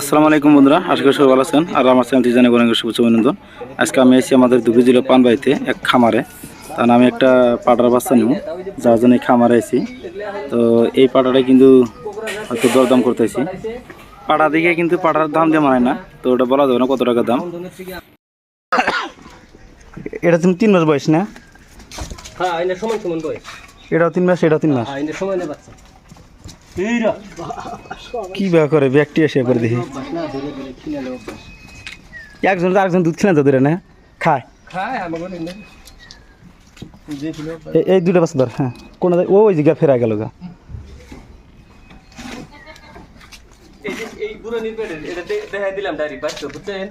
আসসালামু আলাইকুম বন্ধুরা, আশা করি সবাই ভালো আছেন। আর আমার চ্যানেলটি জানিয়ে অনেক শুভেচ্ছা অভিনন্দন। আজকে আমি এসেছি আমাদের দুবি জেলা পানবাড়িতে এক খামারে। তার আমি একটা পাটার বাচ্চা নিব, যার জন্য এই খামারে এসেছি। তো এই পাটাটাই কিন্তু হয়তো দরদাম করতেছি। পাটা দিকে কিন্তু পাটার দাম দিয়ে মানে না, তো ওটা বলা যাবে না কত টাকা দাম। এটা তুমি 3 মাস বয়স না? হ্যাঁ, এটা সমান সমান বয়স। এটাও 3 মাস, এটাও 3 মাস। হ্যাঁ, এটা সমানে বাচ্চা। কি ব্যবহার করে ব্যক্তি এসে করে দেখি একজন আরেকজন দুধ কিনা যাদের না খায় এই দুটো বাচ্চা ধর। হ্যাঁ, কোন ওই জায়গা ফেরা গেল গা।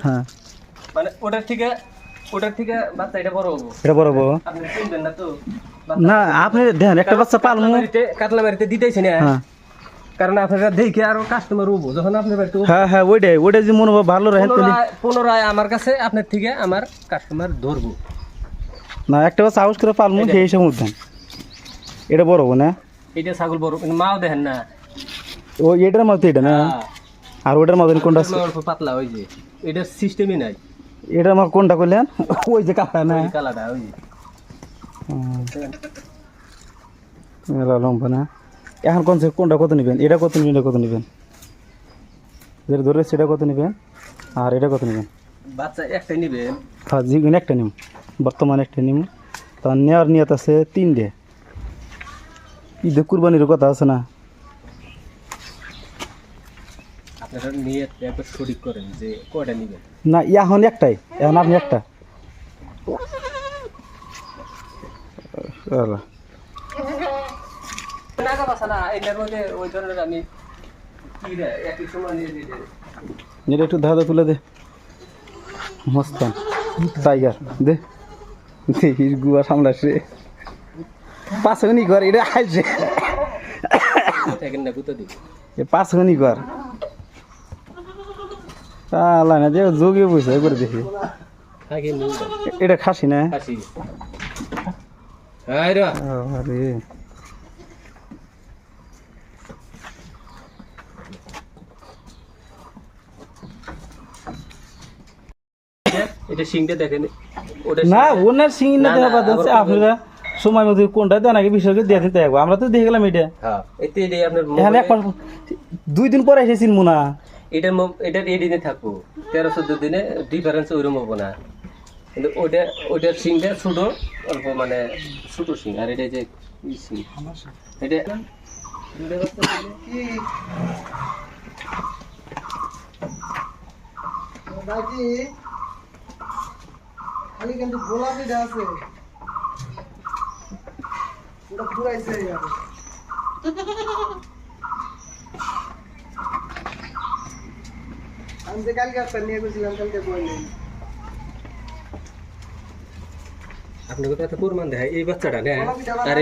হ্যাঁ, মানে ওটার থেকে বাচ্চা এটা বড় হবো। এটা বড় বড় আপনি চিনবেন না তো? না, আপনি দেখেন একটা বাচ্চা পালমু কাতলা বাড়িতে দিতেছি না, কারণ আপনারা দেখে আরো কাস্টমার উঠবো যখন আপনার বাড়িতে। হ্যাঁ হ্যাঁ, ওইটাই যে মনোভাব ভালো রাখেন। পুনরায় আমার কাছে আপনার থেকে আমার কাস্টমার ধরবো না, একটা বাচ্চা আউস করে পালমু সেই হিসাবে উঠবেন। এটা বড় হবো না? এটা ছাগল বড়, কিন্তু মাও দেখেন না। ও এটার মতো এটা না? আর ওটার মতন কোনটা? অল্প পাতলা, ওই যে এটার সিস্টেমই নাই। এটার মতো কোনটা করলেন? ওই যে কাটা না, কালাটা ওই যে লম্বা না। এখন কোনটা কত নেবেন? এটা কত নেবেন? এটা কত নেবেন? যেটা ধরে সেটা কত নেবেন? আর এটা কত নেবেন? বাচ্চা একটাই নেবেন? হ্যাঁ, যেগুলো একটা নিম, বর্তমানে একটা নিম। তার নেওয়ার নিয়ত আছে 3টে। ঈদে কুরবানির কথা আছে না? আপনারা নিয়ত একবার সঠিক করেন যে কয়টা নেবেন। না, এখন একটাই, এখন আপনি একটা। এটা একটু ধাঁধা তুলে দে মস্তান টাইগার দে গুয়া সামলাস রে। 5 মিনিট কর, এটা আসছে 5 মিনিট কর। আল্লাহ না যে যোগে বসে করে দেখি। এটা খাসি না? আরে এটা সিংটা দেখেন। না, ওনার সিং না দেখা বাদ আছে। আপনারা সময় মতো কোনটা দেন আগে বিষয়কে দিয়ে দিতে হবে। আমরা তো দেখে গেলাম এটা। হ্যাঁ, এতে আপনার এখানে 2 দিন পরে এসেছিল মুনা। এটা এদিনে থাকবো 13-14 দিনে ডিফারেন্স ওইরকম হবো না। কিন্তু ওইটার সিংটা ছোট, অল্প মানে ছোট সিং। আর এটা যে সিং, এটা খালি কিন্তু গোলাপিটা আছে, ওটা পুরাইছে যাবে। আমি যে কালকে একটা নিয়ে গেছিলাম, কালকে বললেন আপনাকে তো একটা প্রমাণ দেখায় এই বাচ্চাটা না। আর এই